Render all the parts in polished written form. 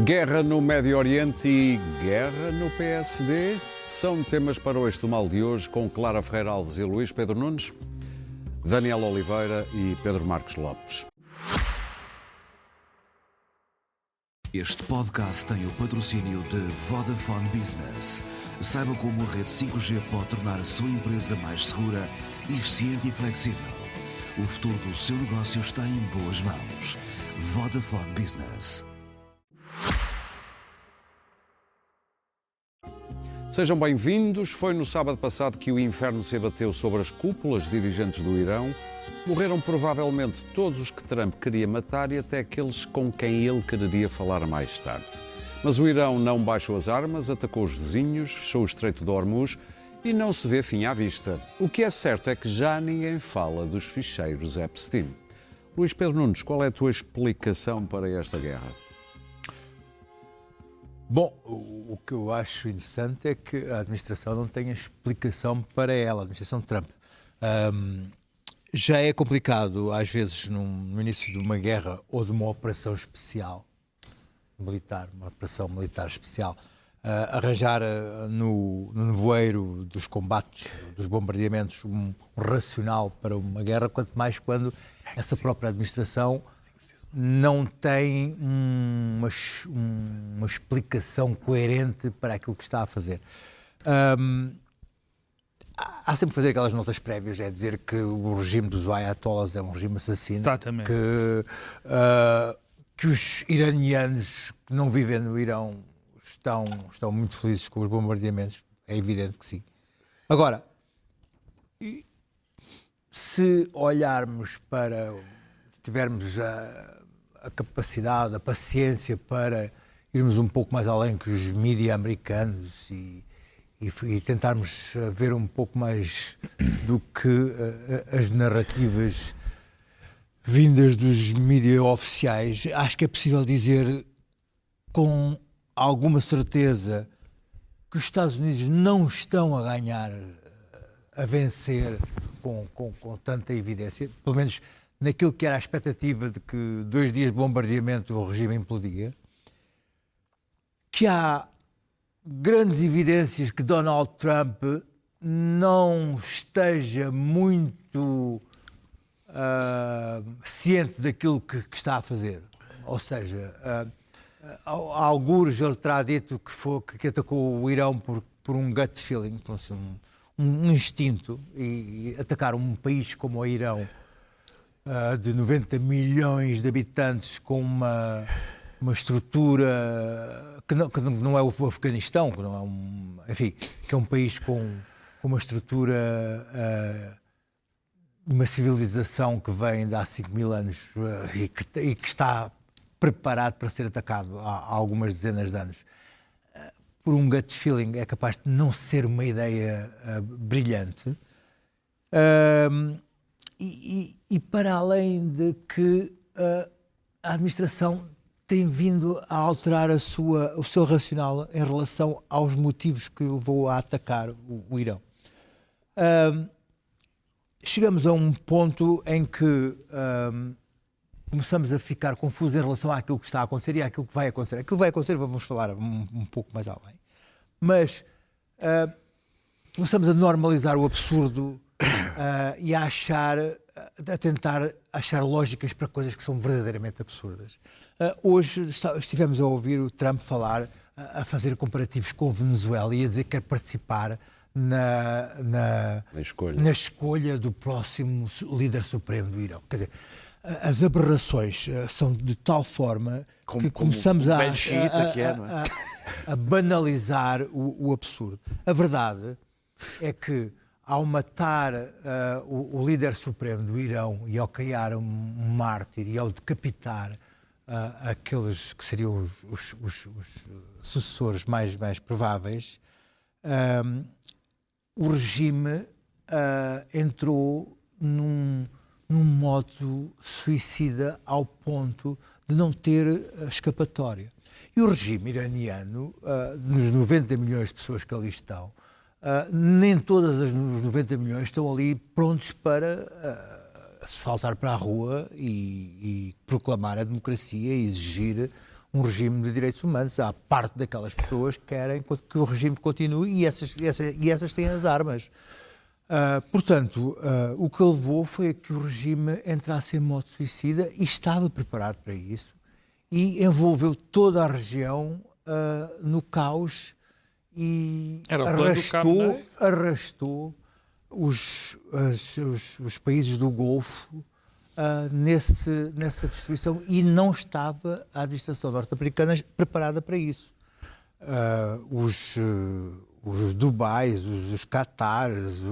Guerra no Médio Oriente e guerra no PSD são temas para o Eixo do Mal de hoje, com Clara Ferreira Alves e Luís Pedro Nunes, Daniel Oliveira e Pedro Marcos Lopes. Este podcast tem o patrocínio de Vodafone Business. Saiba como a rede 5G pode tornar a sua empresa mais segura, eficiente e flexível. O futuro do seu negócio está em boas mãos. Vodafone Business. Sejam bem-vindos. Foi no sábado passado que o inferno se abateu sobre as cúpulas dirigentes do Irão. Morreram provavelmente todos os que Trump queria matar e até aqueles com quem ele quereria falar mais tarde. Mas o Irão não baixou as armas, atacou os vizinhos, fechou o Estreito de Hormuz e não se vê fim à vista. O que é certo é que já ninguém fala dos ficheiros Epstein. Luís Pedro Nunes, qual é a tua explicação para esta guerra? Bom, o que eu acho interessante é que a administração não tem explicação para ela, a administração de Trump. Já é complicado, às vezes, no início de uma guerra ou de uma operação especial, militar, uma operação militar especial, arranjar no nevoeiro dos combates, dos bombardeamentos, um racional para uma guerra, quanto mais quando essa própria administração não tem uma explicação coerente para aquilo que está a fazer. Há sempre que fazer aquelas notas prévias, é dizer que o regime dos ayatollahs é um regime assassino. Exatamente. Que os iranianos que não vivem no Irão estão muito felizes com os bombardeamentos, é evidente que sim. Agora, se olharmos para, se tivermos a capacidade, a paciência para irmos um pouco mais além que os mídia americanos e tentarmos ver um pouco mais do que as narrativas vindas dos mídia oficiais, acho que é possível dizer com alguma certeza que os Estados Unidos não estão a ganhar, a vencer com tanta evidência, pelo menos naquilo que era a expectativa de que 2 dias de bombardeamento o regime implodia, que há grandes evidências que Donald Trump não esteja muito ciente daquilo que está a fazer. Ou seja, algures ele terá dito que atacou o Irão por um gut feeling, por um instinto, e atacar um país como o Irão, de 90 milhões de habitantes, com uma estrutura que não é o Afeganistão, que não é enfim, que é um país com uma estrutura, uma civilização que vem de há 5.000 anos e que está preparado para ser atacado há algumas dezenas de anos. Por um gut feeling é capaz de não ser uma ideia brilhante. E para além de que a administração tem vindo a alterar o seu racional em relação aos motivos que o levou a atacar o Irão. Chegamos a um ponto em que começamos a ficar confusos em relação àquilo que está a acontecer e àquilo que vai acontecer. Aquilo que vai acontecer, vamos falar um pouco mais além. Mas começamos a normalizar o absurdo e a tentar achar lógicas para coisas que são verdadeiramente absurdas. Hoje estivemos a ouvir o Trump falar, a fazer comparativos com a Venezuela e a dizer que quer participar na escolha do próximo líder supremo do Irão. Quer dizer, as aberrações são de tal forma que começamos a banalizar o absurdo. A verdade é que, ao matar o líder supremo do Irão e ao criar um mártir e ao decapitar aqueles que seriam os sucessores mais prováveis, o regime entrou num modo suicida ao ponto de não ter escapatória. E o regime iraniano, nos 90 milhões de pessoas que ali estão, nem todas os 90 milhões estão ali prontos para saltar para a rua e proclamar a democracia e exigir um regime de direitos humanos. Há parte daquelas pessoas que querem que o regime continue e essas têm as armas. Portanto, o que levou foi a que o regime entrasse em modo suicida e estava preparado para isso e envolveu toda a região no caos e arrastou os países do Golfo nessa destruição e não estava a administração norte-americana preparada para isso. Os Dubais, os Qatares,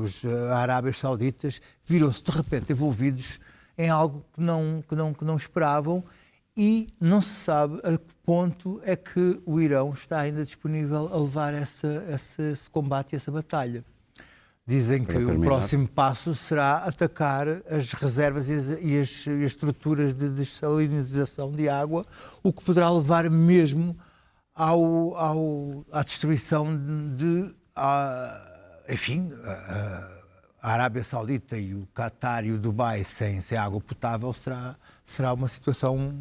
a Arábia Sauditas viram-se de repente envolvidos em algo que não esperavam e não se sabe a que ponto é que o Irão está ainda disponível a levar esse combate e essa batalha. Dizem que o próximo passo será atacar as reservas e as estruturas de dessalinização de água, o que poderá levar mesmo à destruição enfim, a Arábia Saudita e o Qatar e o Dubai sem água potável será uma situação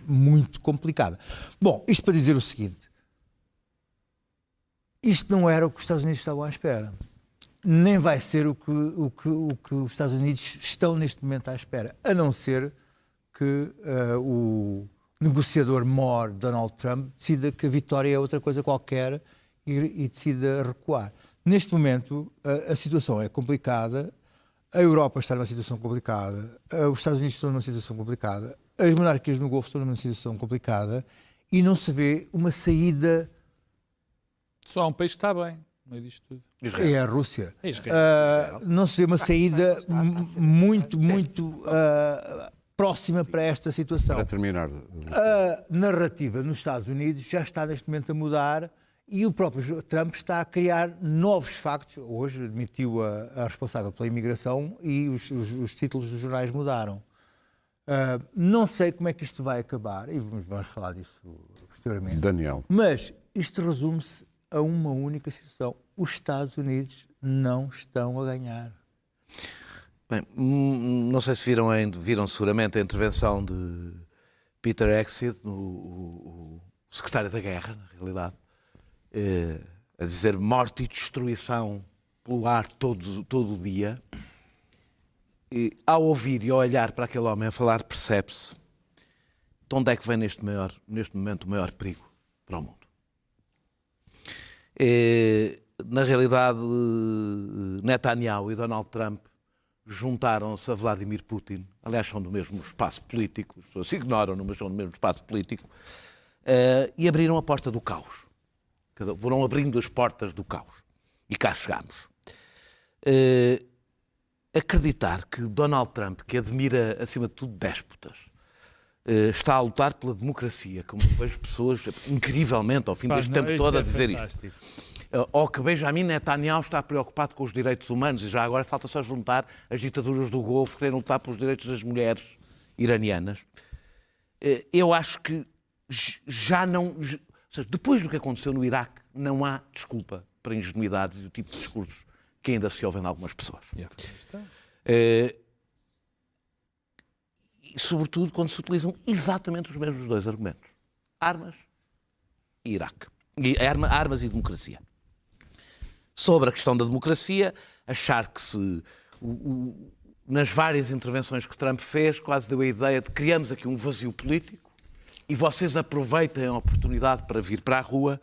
muito complicada. Bom, isto para dizer o seguinte, isto não era o que os Estados Unidos estavam à espera. Nem vai ser o que os Estados Unidos estão neste momento à espera, a não ser que o negociador mor Donald Trump decida que a vitória é outra coisa qualquer e decida recuar. Neste momento a situação é complicada, a Europa está numa situação complicada, os Estados Unidos estão numa situação complicada, as monarquias no Golfo estão numa situação complicada e não se vê uma saída. Só há um país que está bem no meio disto tudo. É a Rússia. É Israel. Não se vê uma saída muito próxima para esta situação. Para terminar. A narrativa nos Estados Unidos já está neste momento a mudar e o próprio Trump está a criar novos factos. Hoje admitiu a responsável pela imigração e os títulos dos jornais mudaram. Não sei como é que isto vai acabar e vamos falar disso posteriormente. Daniel. Mas isto resume-se a uma única situação. Os Estados Unidos não estão a ganhar. Bem, não sei se viram seguramente a intervenção de Peter Hegseth, o secretário da Guerra, na realidade, a dizer morte e destruição pelo ar todo o dia. E, ao ouvir e ao olhar para aquele homem a falar, percebe-se de onde é que vem neste momento o maior perigo para o mundo. Na realidade, Netanyahu e Donald Trump juntaram-se a Vladimir Putin, aliás são do mesmo espaço político, as pessoas se ignoram, mas são do mesmo espaço político, e abriram a porta do caos. Foram abrindo as portas do caos. E cá chegamos. Acreditar que Donald Trump, que admira acima de tudo déspotas, está a lutar pela democracia, como vejo pessoas incrivelmente ao fim deste tempo todo a dizer isto. Ou que Benjamin Netanyahu está preocupado com os direitos humanos e já agora falta só juntar as ditaduras do Golfo que querem lutar pelos direitos das mulheres iranianas. Eu acho que já não... Ou seja, depois do que aconteceu no Iraque, não há desculpa para ingenuidades e o tipo de discursos que ainda se ouvem de algumas pessoas. E, sobretudo quando se utilizam exatamente os mesmos dois argumentos. Armas e Iraque. Armas e democracia. Sobre a questão da democracia, achar que nas várias intervenções que Trump fez, quase deu a ideia de criamos aqui um vazio político e vocês aproveitem a oportunidade para vir para a rua.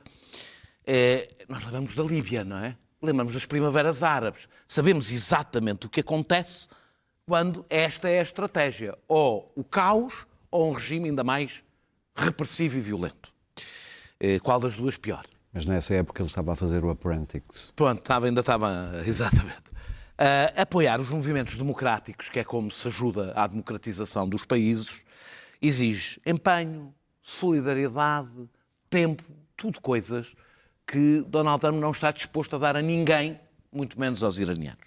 Nós lembramos da Líbia, não é? Lembramos das primaveras árabes. Sabemos exatamente o que acontece quando esta é a estratégia. Ou o caos, ou um regime ainda mais repressivo e violento. Qual das duas pior? Mas nessa época ele estava a fazer o Apprentice. Pronto, ainda estava, exatamente. Apoiar os movimentos democráticos, que é como se ajuda à democratização dos países, exige empenho, solidariedade, tempo, tudo coisas que Donald Trump não está disposto a dar a ninguém, muito menos aos iranianos.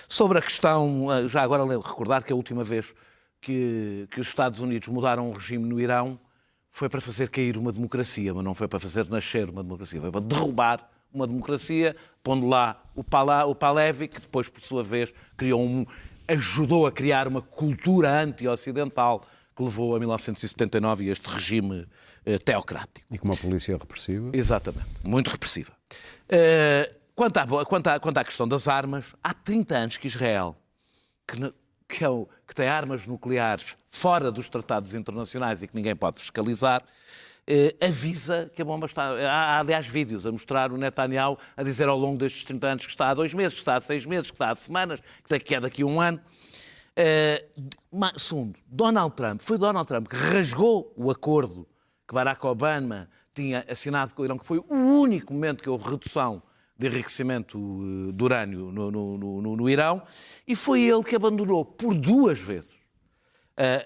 Sobre a questão, já agora recordar que a última vez que os Estados Unidos mudaram o regime no Irão foi para fazer cair uma democracia, mas não foi para fazer nascer uma democracia, foi para derrubar uma democracia, pondo lá o Pahlavi, que depois, por sua vez, ajudou a criar uma cultura anti-ocidental que levou a 1979 e este regime teocrático. E com uma polícia repressiva. Exatamente, muito repressiva. Quanto à questão das armas, há 30 anos que Israel, que tem armas nucleares fora dos tratados internacionais e que ninguém pode fiscalizar, avisa que a bomba está... Há, aliás, vídeos a mostrar o Netanyahu a dizer ao longo destes 30 anos que está há 2 meses, que está há 6 meses, que está há semanas, que é daqui a 1 ano. Segundo, foi Donald Trump que rasgou o acordo que Barack Obama tinha assinado com o Irão, que foi o único momento que houve redução de enriquecimento de urânio no Irão, e foi ele que abandonou por 2 vezes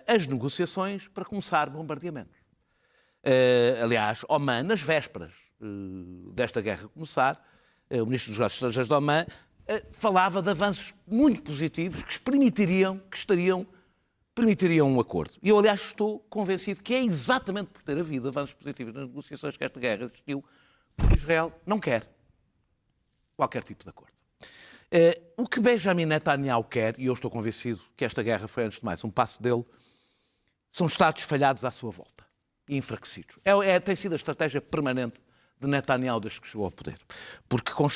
as negociações para começar bombardeamentos. Aliás, Oman, nas vésperas desta guerra começar, o ministro dos Negócios Estrangeiros de Oman falava de avanços muito positivos que permitiriam um acordo. E eu, aliás, estou convencido que é exatamente por ter havido avanços positivos nas negociações que esta guerra existiu, porque Israel não quer qualquer tipo de acordo. O que Benjamin Netanyahu quer, e eu estou convencido que esta guerra foi, antes de mais, um passo dele, são Estados falhados à sua volta e enfraquecidos. Tem sido a estratégia permanente de Netanyahu desde que chegou ao poder. Porque com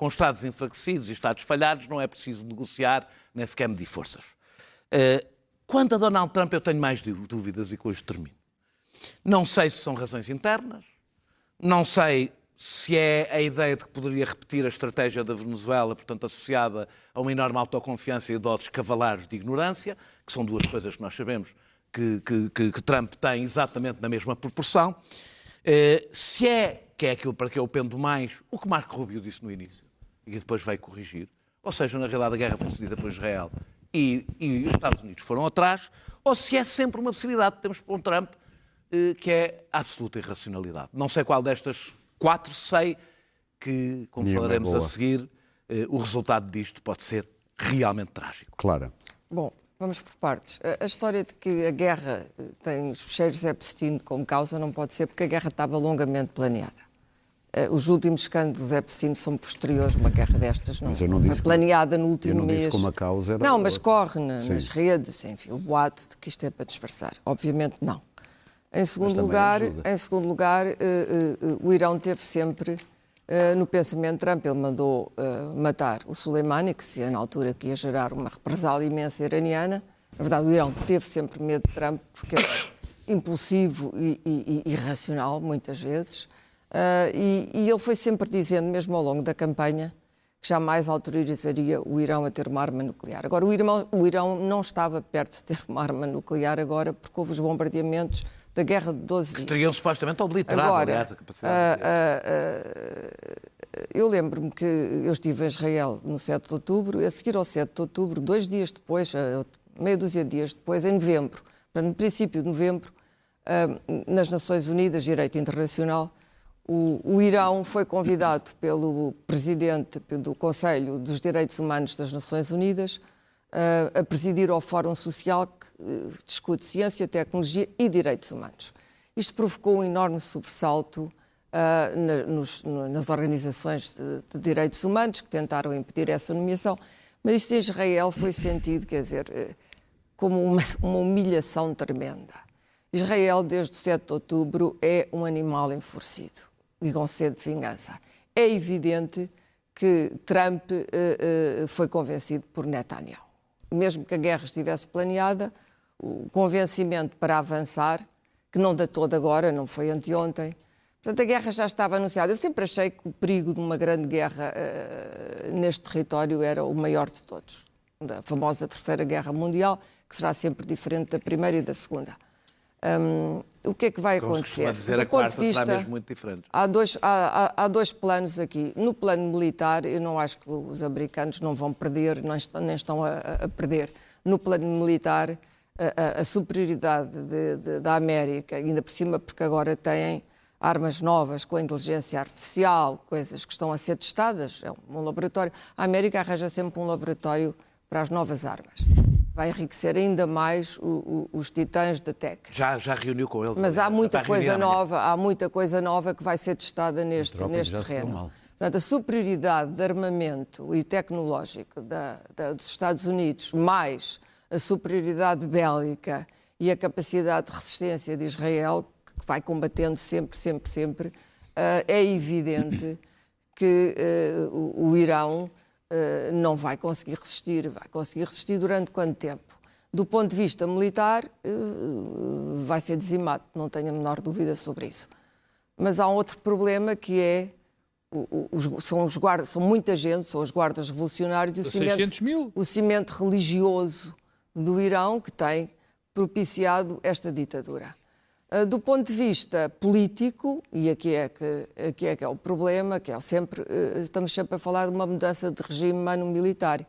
Estados enfraquecidos e Estados falhados não é preciso negociar, nem sequer medir forças. Quanto a Donald Trump, eu tenho mais dúvidas e com hoje termino. Não sei se são razões internas, não sei se é a ideia de que poderia repetir a estratégia da Venezuela, portanto associada a uma enorme autoconfiança e dotes cavalares de ignorância, que são 2 coisas que nós sabemos que Trump tem exatamente na mesma proporção. Se é, que é aquilo para que eu pendo mais, o que Marco Rubio disse no início, e que depois veio corrigir, ou seja, na realidade a guerra foi cedida por Israel e os Estados Unidos foram atrás, ou se é sempre uma possibilidade que temos para um Trump que é a absoluta irracionalidade. Não sei qual destas 4, sei que, como falaremos a seguir, o resultado disto pode ser realmente trágico. Clara. Bom, vamos por partes. A história de que a guerra tem os fecheiros Epstein como causa não pode ser porque a guerra estava longamente planeada. Os últimos escândalos Epstein são posteriores, uma guerra destas não foi planeada no último mês. Como a causa era... Não, mas corre nas redes, enfim, o boato de que isto é para disfarçar. Obviamente não. Em segundo lugar, o Irão teve sempre no pensamento de Trump. Ele mandou matar o Soleimani, que se na altura que ia gerar uma represália imensa iraniana. Na verdade, o Irão teve sempre medo de Trump porque era impulsivo e irracional, muitas vezes. E ele foi sempre dizendo, mesmo ao longo da campanha, que jamais autorizaria o Irão a ter uma arma nuclear. Agora, o Irão não estava perto de ter uma arma nuclear agora porque houve os bombardeamentos da Guerra de 12 dias. Que teriam supostamente obliterado, agora, aliás, a capacidade eu lembro-me que eu estive em Israel no 7 de outubro, e a seguir ao 7 de outubro, 2 dias depois, meia dúzia de dias depois, em novembro, no princípio de novembro, nas Nações Unidas, Direito Internacional, o Irão foi convidado pelo presidente do Conselho dos Direitos Humanos das Nações Unidas a presidir ao Fórum Social que discute ciência, tecnologia e direitos humanos. Isto provocou um enorme sobressalto nas organizações de direitos humanos que tentaram impedir essa nomeação, mas isto em Israel foi sentido, quer dizer, como uma humilhação tremenda. Israel, desde o 7 de outubro, é um animal enfurecido e com sede de vingança. É evidente que Trump foi convencido por Netanyahu. Mesmo que a guerra estivesse planeada, o convencimento para avançar, que não datou de agora, não foi anteontem, portanto a guerra já estava anunciada. Eu sempre achei que o perigo de uma grande guerra neste território era o maior de todos, da famosa Terceira Guerra Mundial, que será sempre diferente da Primeira e da Segunda. O que é que vai acontecer? Dizer, a quarta será mesmo muito diferente. Há dois planos aqui. No plano militar, eu não acho que os americanos não vão perder, nem estão a perder. No plano militar, a superioridade da América, ainda por cima porque agora têm armas novas com a inteligência artificial, coisas que estão a ser testadas, é um laboratório. A América arranja sempre um laboratório para as novas armas. Vai enriquecer ainda mais os titãs da TEC. Já reuniu com eles. Mas há muita coisa nova que vai ser testada neste terreno. Portanto, a superioridade de armamento e tecnológico dos Estados Unidos, mais a superioridade bélica e a capacidade de resistência de Israel, que vai combatendo sempre, é evidente que o Irão não vai conseguir resistir. Vai conseguir resistir durante quanto tempo? Do ponto de vista militar, vai ser dizimado, não tenho a menor dúvida sobre isso. Mas há um outro problema que é, são muita gente, são os guardas revolucionários e 600 mil. o cimento religioso do Irão que tem propiciado esta ditadura. Do ponto de vista político, e aqui é que é o problema, que é estamos sempre a falar de uma mudança de regime mano-militar.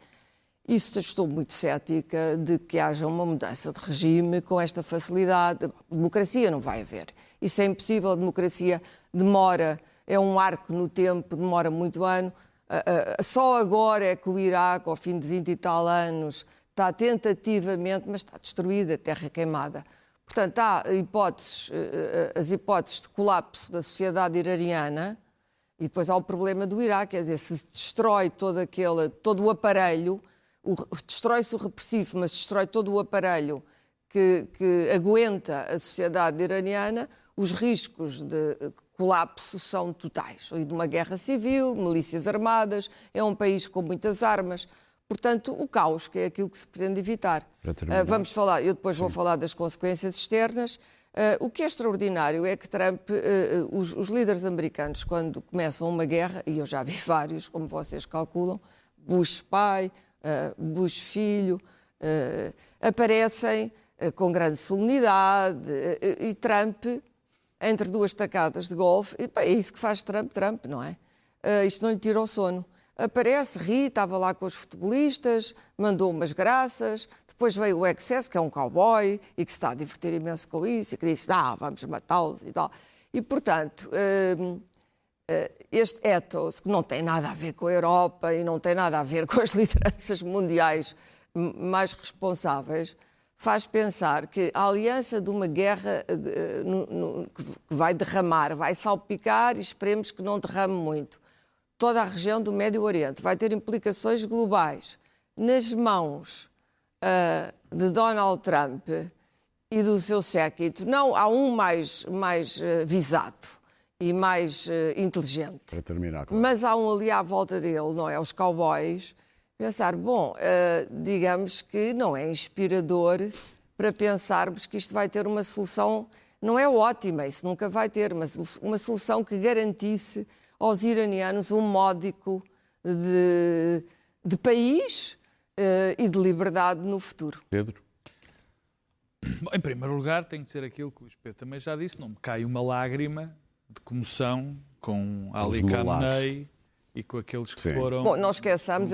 Isso estou muito cética de que haja uma mudança de regime com esta facilidade. Democracia não vai haver. Isso é impossível. A democracia demora, é um arco no tempo, demora muito ano. Só agora é que o Iraque, ao fim de 20 e tal anos, está tentativamente, mas está destruída, terra queimada. Portanto, há as hipóteses de colapso da sociedade iraniana e depois há o problema do Iraque, quer dizer, se destrói todo o aparelho, destrói-se o repressivo, mas destrói todo o aparelho que aguenta a sociedade iraniana, os riscos de colapso são totais. E de uma guerra civil, milícias armadas, é um país com muitas armas. Portanto, o caos, que é aquilo que se pretende evitar. Vamos falar, eu depois vou falar das consequências externas. O que é extraordinário é que Trump, os líderes americanos, quando começam uma guerra, e eu já vi vários, como vocês calculam, Bush pai, Bush filho, aparecem com grande solenidade, e Trump, entre duas tacadas de golfe, é isso que faz Trump, não é? Isto não lhe tira o sono. Aparece, ri, estava lá com os futebolistas, mandou umas graças, depois veio o Excess, que é um cowboy, e que se está a divertir imenso com isso, e que disse, vamos matá-los e tal. E, portanto, este ethos, que não tem nada a ver com a Europa e não tem nada a ver com as lideranças mundiais mais responsáveis, faz pensar que a aliança de uma guerra que vai derramar, vai salpicar, e esperemos que não derrame muito, toda a região do Médio Oriente, vai ter implicações globais nas mãos de Donald Trump e do seu séquito. Não, há um mais visado e mais inteligente. Para terminar, claro. Mas há um ali à volta dele, não é? Os cowboys. Pensar, digamos que não é inspirador para pensarmos que isto vai ter uma solução, não é ótima, isso nunca vai ter, mas uma solução que garantisse aos iranianos um módico de país e de liberdade no futuro. Pedro? Bom, em primeiro lugar, tenho que dizer aquilo que o Luís Pedro também já disse, não me cai uma lágrima de comoção com Ali Khamenei e com aqueles que foram... Bom, eu esqueci-me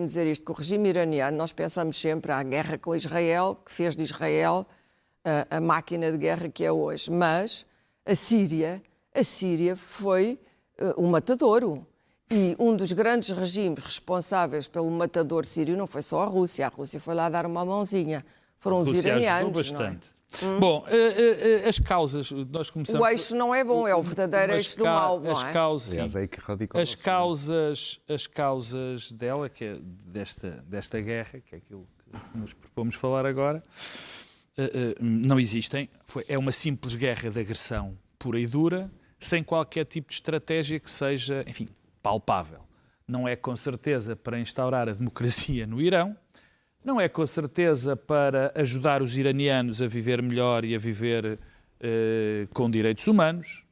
de dizer isto, que o regime iraniano, nós pensamos sempre à guerra com Israel, que fez de Israel a máquina de guerra que é hoje, mas a Síria foi o matadouro. E um dos grandes regimes responsáveis pelo matador sírio não foi só a Rússia foi lá dar uma mãozinha. Foram os iranianos. Bastante. Não é? Bom, as causas, nós começamos... O eixo não é bom, é o verdadeiro eixo do mal, não é? Aliás, é aí que radical as causas dela, que é desta guerra, que é aquilo que nos propomos falar agora, não existem. É uma simples guerra de agressão pura e dura, sem qualquer tipo de estratégia que seja, enfim, palpável. Não é com certeza para instaurar a democracia no Irão, não é com certeza para ajudar os iranianos a viver melhor e a viver com direitos humanos,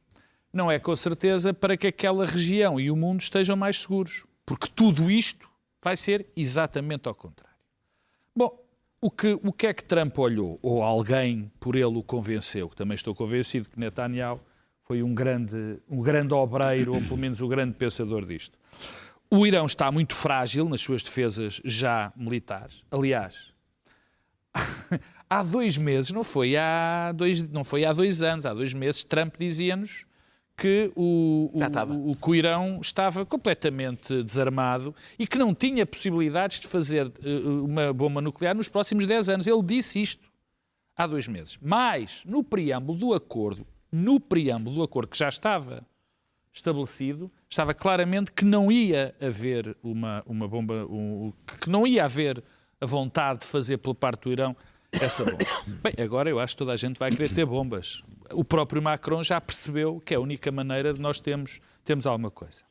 não é com certeza para que aquela região e o mundo estejam mais seguros, porque tudo isto vai ser exatamente ao contrário. Bom, o que é que Trump olhou, ou alguém por ele o convenceu, que também estou convencido que Netanyahu foi um grande obreiro, ou pelo menos o grande pensador disto. O Irão está muito frágil nas suas defesas já militares. Aliás, há 2 meses, não foi há 2 anos, há 2 meses, Trump dizia-nos que o Irão estava completamente desarmado e que não tinha possibilidades de fazer uma bomba nuclear nos próximos 10 anos. Ele disse isto há 2 meses. Mas, no preâmbulo do acordo que já estava estabelecido, estava claramente que não ia haver uma bomba, que não ia haver a vontade de fazer pela parte do Irão essa bomba. Bem, agora eu acho que toda a gente vai querer ter bombas. O próprio Macron já percebeu que é a única maneira de nós termos alguma coisa.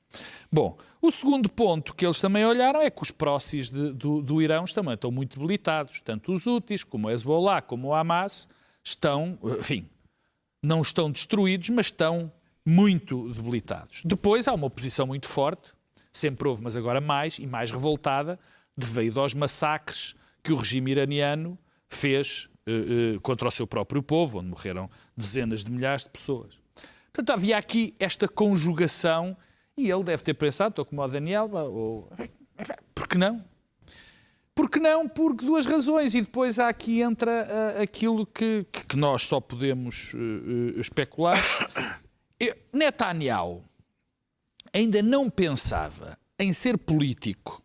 Bom, o segundo ponto que eles também olharam é que os próximos do Irão também estão muito debilitados. Tanto os Houthis, como o Hezbollah, como o Hamas, estão, enfim, não estão destruídos, mas estão muito debilitados. Depois há uma oposição muito forte, sempre houve, mas agora mais, e mais revoltada, devido aos massacres que o regime iraniano fez contra o seu próprio povo, onde morreram dezenas de milhares de pessoas. Portanto, havia aqui esta conjugação e ele deve ter pensado, estou como o Daniel, por que não? Por que não? Por duas razões. E depois aqui entra aquilo que nós só podemos especular. Netanyahu ainda não pensava em ser político,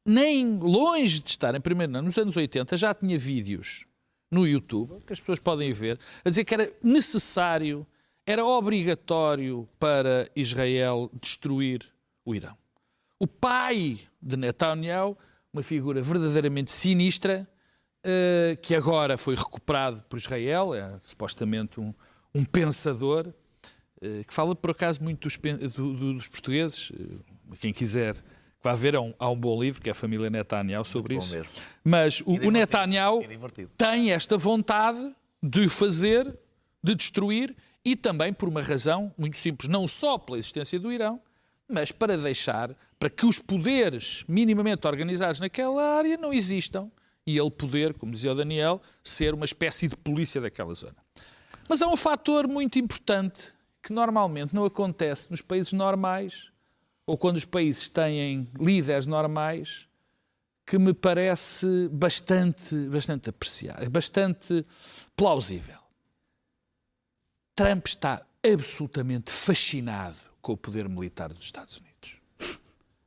nem longe de estar em primeiro ano. Nos anos 80 já tinha vídeos no YouTube, que as pessoas podem ver, a dizer que era necessário, era obrigatório para Israel destruir o Irão. O pai de Netanyahu, uma figura verdadeiramente sinistra, que agora foi recuperado por Israel, é supostamente um pensador, que fala por acaso muito dos portugueses. Quem quiser que vá ver, há um bom livro, que é a família Netanyahu, sobre isso. Mesmo. Mas o Netanyahu divertido. tem esta vontade de fazer, de destruir, e também por uma razão muito simples, não só pela existência do Irão, mas para que os poderes minimamente organizados naquela área não existam e ele poder, como dizia o Daniel, ser uma espécie de polícia daquela zona. Mas há um fator muito importante que normalmente não acontece nos países normais ou quando os países têm líderes normais, que me parece bastante apreciado, bastante plausível. Trump está absolutamente fascinado com o poder militar dos Estados Unidos.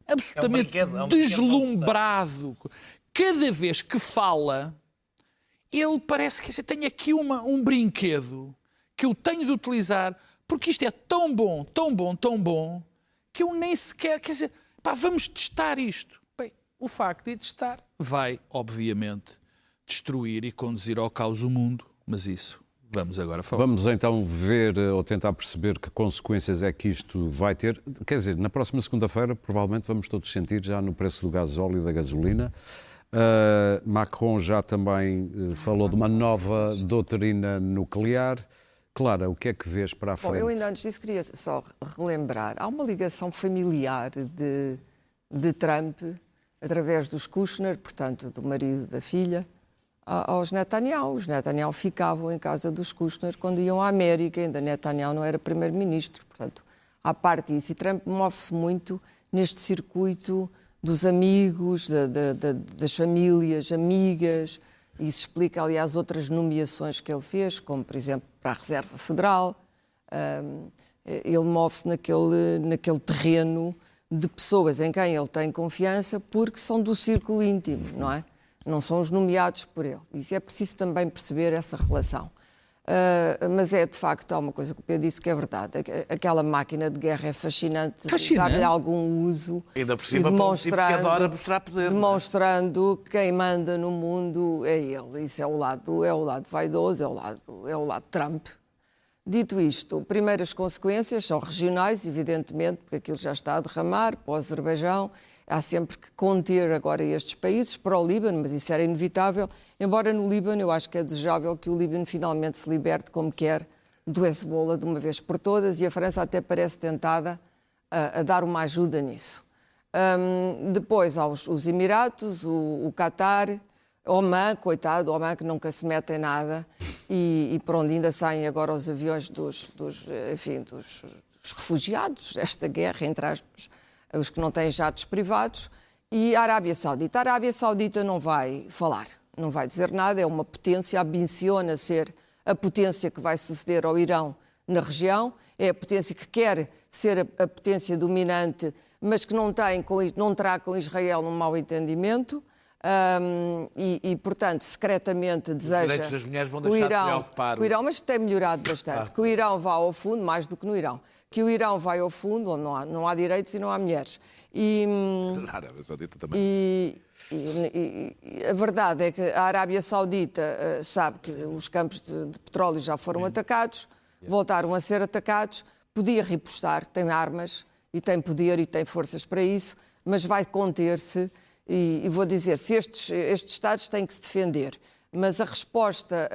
Absolutamente deslumbrado. Cada vez que fala, ele parece que tem aqui um brinquedo que eu tenho de utilizar, porque isto é tão bom, tão bom, tão bom, que eu nem sequer... Quer dizer, vamos testar isto. Bem, o facto de testar vai, obviamente, destruir e conduzir ao caos o mundo, mas isso vamos agora falar. Vamos então ver ou tentar perceber que consequências é que isto vai ter. Quer dizer, na próxima segunda-feira provavelmente vamos todos sentir já no preço do gasóleo e da gasolina. Macron já também falou de uma nova doutrina nuclear. Clara, o que é que vês para a frente? Bom, eu ainda antes disso queria só relembrar. Há uma ligação familiar de Trump, através dos Kushner, portanto, do marido da filha, aos Netanyahu. Os Netanyahu ficavam em casa dos Kushner quando iam à América, ainda Netanyahu não era primeiro-ministro. Portanto, à parte disso, e Trump move-se muito neste circuito dos amigos, das famílias amigas. Isso explica, aliás, outras nomeações que ele fez, como, por exemplo, para a Reserva Federal. Ele move-se naquele terreno de pessoas em quem ele tem confiança porque são do círculo íntimo, não é? Não são os nomeados por ele. Isso é preciso também perceber essa relação. Mas é, de facto, há uma coisa que o Pedro disse que é verdade. Aquela máquina de guerra é fascinante. Dar-lhe algum uso. Ainda por cima, para um tipo que adora mostrar poder. Demonstrando que quem manda no mundo é ele. Isso é o lado vaidoso, é o lado Trump. Dito isto, primeiras consequências são regionais, evidentemente, porque aquilo já está a derramar para o Azerbaijão. Há sempre que conter agora estes países, para o Líbano, mas isso era inevitável. Embora no Líbano eu acho que é desejável que o Líbano finalmente se liberte, como quer, do Hezbollah de uma vez por todas, e a França até parece tentada a dar uma ajuda nisso. Depois há os Emiratos, o Qatar, Oman, coitado, Oman que nunca se mete em nada, e por onde ainda saem agora os aviões dos refugiados desta guerra, entre aspas, os que não têm jatos privados, e a Arábia Saudita. A Arábia Saudita não vai falar, não vai dizer nada, é uma potência, ambiciona ser a potência que vai suceder ao Irão na região, é a potência que quer ser a potência dominante, mas que não terá com Israel um mau entendimento. Portanto, secretamente deseja Os direitos das mulheres vão que o deixar de Irão, preocupar. o Irão, mas tem melhorado bastante, que o Irão vá ao fundo, mais do que no Irão, que o Irão vai ao fundo, onde não há direitos e não há mulheres. Na Arábia Saudita também. E a verdade é que a Arábia Saudita sabe que os campos de petróleo já foram atacados, voltaram a ser atacados, podia repostar, tem armas e tem poder e tem forças para isso, mas vai conter-se e vou dizer, se estes Estados têm que se defender, mas a resposta,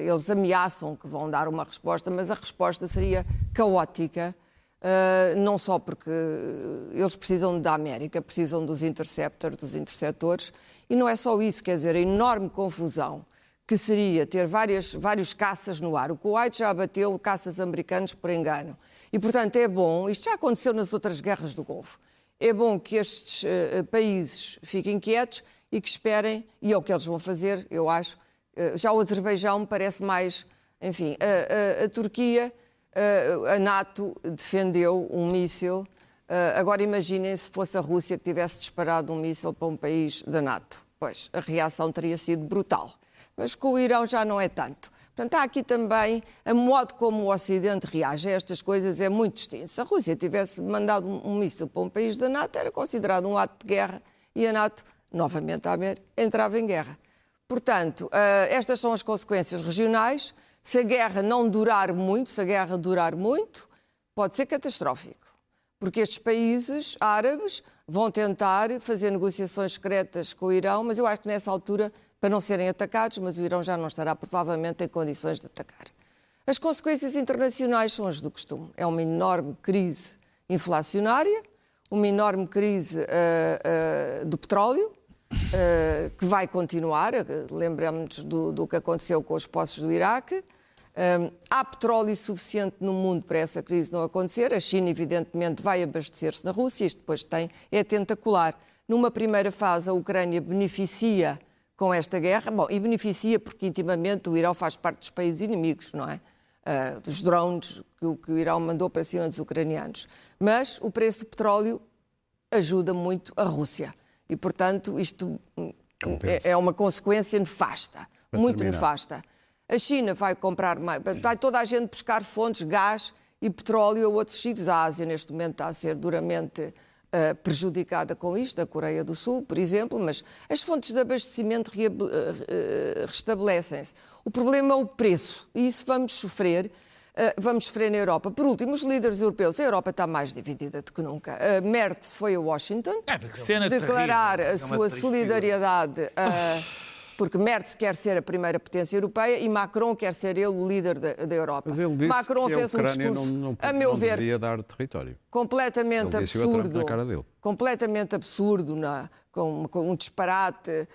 eles ameaçam que vão dar uma resposta, mas a resposta seria caótica, não só porque eles precisam da América, precisam dos interceptors, dos interceptores, e não é só isso, quer dizer, a enorme confusão que seria ter vários caças no ar. O Kuwait já abateu caças americanos por engano. E, portanto, é bom, isto já aconteceu nas outras guerras do Golfo, é bom que estes países fiquem quietos e que esperem, e é o que eles vão fazer, eu acho. Já o Azerbaijão me parece mais... Enfim, a Turquia, a NATO defendeu um míssil. Agora imaginem se fosse a Rússia que tivesse disparado um míssil para um país da NATO. Pois, a reação teria sido brutal. Mas com o Irão já não é tanto. Portanto, há aqui também a modo como o Ocidente reage a estas coisas é muito distinto. Se a Rússia tivesse mandado um míssil para um país da NATO, era considerado um ato de guerra e a NATO, novamente a América, entrava em guerra. Portanto, estas são as consequências regionais. Se a guerra não durar muito, se a guerra durar muito, pode ser catastrófico. Porque estes países árabes vão tentar fazer negociações secretas com o Irão, mas eu acho que nessa altura, para não serem atacados, mas o Irão já não estará provavelmente em condições de atacar. As consequências internacionais são as do costume. É uma enorme crise inflacionária, uma enorme crise do petróleo, que vai continuar. Lembramos do que aconteceu com os poços do Iraque. Há petróleo suficiente no mundo para essa crise não acontecer. A China, evidentemente, vai abastecer-se na Rússia. Isto depois é tentacular. Numa primeira fase, a Ucrânia beneficia com esta guerra. Bom, e beneficia porque, intimamente, o Irão faz parte dos países inimigos, não é? Dos drones que o Irão mandou para cima dos ucranianos. Mas o preço do petróleo ajuda muito a Rússia. E, portanto, isto é uma consequência nefasta, muito nefasta. A China vai comprar mais, vai toda a gente buscar fontes, gás e petróleo a outros sítios. A Ásia, neste momento, está a ser duramente prejudicada com isto, a Coreia do Sul, por exemplo, mas as fontes de abastecimento restabelecem-se. O problema é o preço, e isso vamos sofrer na Europa. Por último, os líderes europeus, a Europa está mais dividida do que nunca. Merz foi a Washington declarar a sua solidariedade, porque Merz quer ser a primeira potência europeia e Macron quer ser ele o líder da Europa. Mas ele disse Macron que fez a Ucrânia um discurso, não a meu ver, deveria dar território. completamente Ele disse a Trump absurdo, na cara dele. completamente absurdo, com um disparate,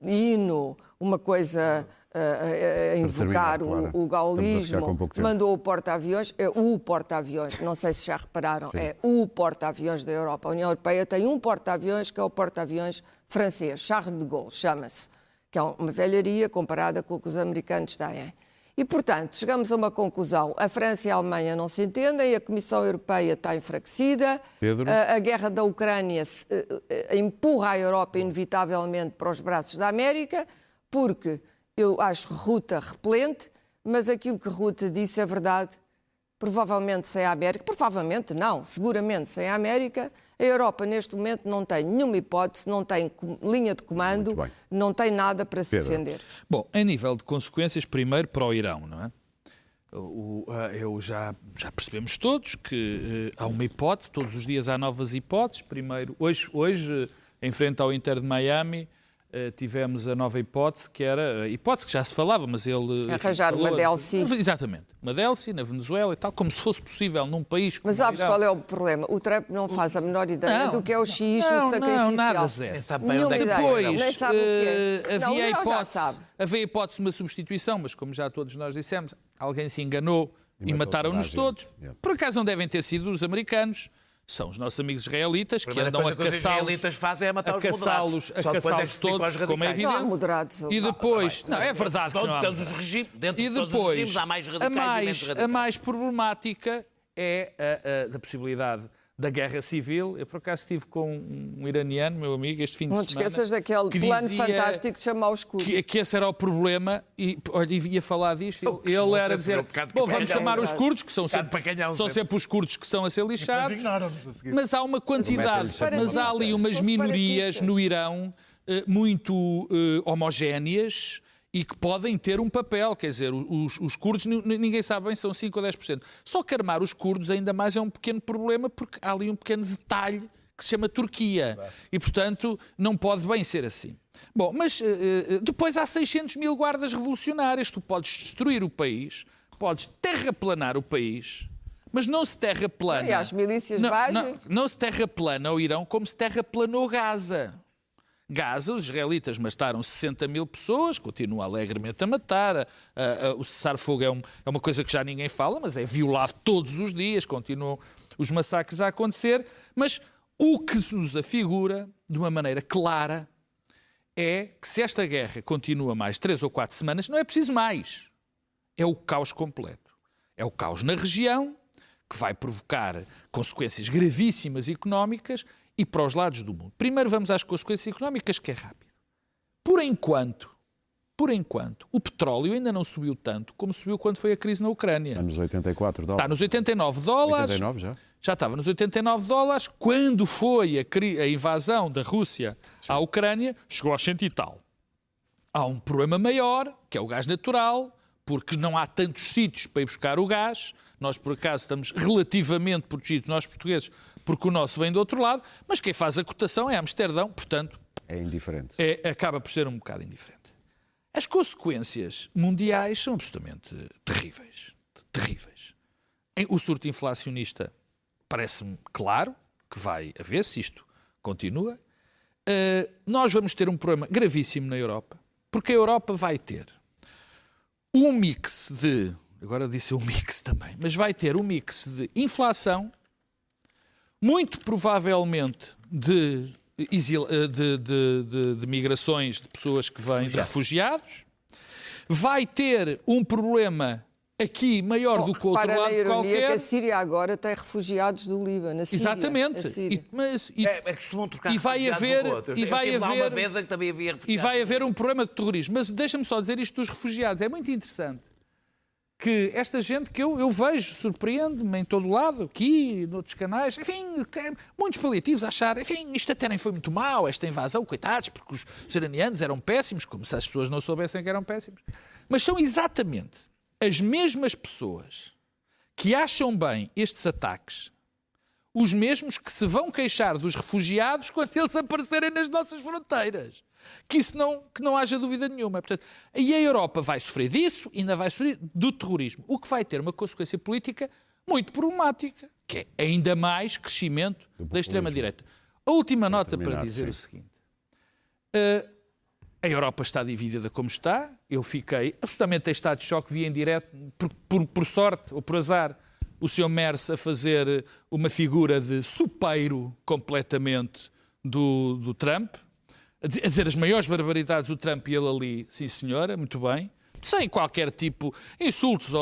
hino, uma coisa a invocar terminar, claro. o gaullismo, Estamos a ficar com pouco tempo. mandou o porta-aviões, não sei se já repararam, Sim. é o porta-aviões da Europa. A União Europeia tem um porta-aviões que é o porta-aviões francês, Charles de Gaulle, chama-se, que é uma velharia comparada com o que os americanos têm. E, portanto, chegamos a uma conclusão. A França e a Alemanha não se entendem, a Comissão Europeia está enfraquecida, Pedro? a guerra da Ucrânia empurra a Europa inevitavelmente para os braços da América, porque eu acho Ruta repelente, mas aquilo que Ruta disse é verdade. Provavelmente sem a América, provavelmente não, seguramente sem a América, a Europa neste momento não tem nenhuma hipótese, não tem linha de comando, não tem nada para se defender. Bom, em nível de consequências, primeiro para o Irão, não é? Já percebemos todos que há uma hipótese, todos os dias há novas hipóteses. Primeiro, hoje em frente ao Inter de Miami, tivemos a nova hipótese, que era a hipótese que já se falava, mas ele... Arranjar uma DLC. Exatamente, uma DLC na Venezuela e tal, como se fosse possível num país como Mas sabes o Irão. qual é o problema? O Trump não faz a menor ideia do que é o xiismo sacrificial. Não, nada zero. Nem sabe bem onde é que Depois, vai. nem sabe o que é. Não, o Irão já sabe. Havia a hipótese de uma substituição, mas como já todos nós dissemos, alguém se enganou e matou mataram-nos toda a todos. gente. Por acaso não devem ter sido os americanos, são os nossos amigos israelitas A que primeira andam coisa a que os caçá-los. israelitas fazem é matar os caçá-los moderados. Só depois é que se dedicam aos todos, como é radicais. Não há evidente. moderados. E depois, não, é verdade que não há Todos os moderados. regimes, dentro E de todos os regimes depois, há mais radicais e menos a radicais. mais problemática é a da possibilidade da guerra civil. Eu, por acaso, estive com um iraniano, meu amigo, este fim de Não te semana. esqueças daquele que plano dizia fantástico de chamar os curdos. que esse era o problema e, olha, ia falar disto. Ele era dizer, bom, vamos chamar os curdos, que são sempre os curdos que estão a ser lixados, mas há uma quantidade, mas há ali umas minorias no Irão muito homogéneas e que podem ter um papel, quer dizer, os curdos, ninguém sabe bem, são 5 ou 10%. Só que armar os curdos ainda mais é um pequeno problema, porque há ali um pequeno detalhe que se chama Turquia. Exato. E, portanto, não pode bem ser assim. Bom, mas depois há 600 mil guardas revolucionários. Tu podes destruir o país, podes terraplanar o país, mas não se terraplana. E as milícias não se terraplana o Irão como se terraplanou Gaza. Gaza, os israelitas mataram 60 mil pessoas, continuam alegremente a matar. O cessar-fogo é uma coisa que já ninguém fala, mas é violado todos os dias, continuam os massacres a acontecer. Mas o que se nos afigura, de uma maneira clara, é que se esta guerra continua mais 3 ou 4 semanas, não é preciso mais. É o caos completo. É o caos na região, que vai provocar consequências gravíssimas económicas e para os lados do mundo. Primeiro vamos às consequências económicas, que é rápido. Por enquanto, o petróleo ainda não subiu tanto como subiu quando foi a crise na Ucrânia. Está nos 84 dólares. Está nos 89 dólares. 89 já? Já estava nos 89 dólares. Quando foi a invasão da Rússia à Ucrânia, chegou aos 100 e tal. Há um problema maior, que é o gás natural, porque não há tantos sítios para ir buscar o gás. Nós, por acaso, estamos relativamente protegidos, nós portugueses, porque o nosso vem do outro lado, mas quem faz a cotação é Amsterdão, portanto... É indiferente. Acaba por ser um bocado indiferente. As consequências mundiais são absolutamente terríveis. Terríveis. O surto inflacionista parece-me claro que vai haver, se isto continua. Nós vamos ter um problema gravíssimo na Europa, porque a Europa vai ter um mix de... Agora disse um mix também, mas vai ter um mix de inflação, muito provavelmente de migrações de pessoas que vêm, de refugiados. Vai ter um problema aqui maior do que o outro lado na ironia qualquer. Que a Síria agora tem refugiados do Líbano. A Síria, exatamente. A Síria. Costumam trocar E vai haver, e vai haver um problema de terrorismo. Mas deixa-me só dizer isto dos refugiados. É muito interessante que esta gente que eu vejo, surpreende-me em todo lado, aqui, noutros canais, enfim, muitos paliativos a achar, enfim, isto até nem foi muito mau, esta invasão, coitados, porque os iranianos eram péssimos, como se as pessoas não soubessem que eram péssimos. Mas são exatamente as mesmas pessoas que acham bem estes ataques, os mesmos que se vão queixar dos refugiados quando eles aparecerem nas nossas fronteiras. Que não haja dúvida nenhuma. Portanto, e a Europa vai sofrer disso e ainda vai sofrer do terrorismo, o que vai ter uma consequência política muito problemática, que é ainda mais crescimento da extrema-direita. A última nota para dizer o seguinte. A Europa está dividida como está. Eu fiquei absolutamente em estado de choque, vi em direto, por sorte ou por azar, o Sr. Merz a fazer uma figura de supeiro completamente do Trump, a dizer as maiores barbaridades do Trump e ele ali, sim senhora, muito bem, sem qualquer tipo de insultos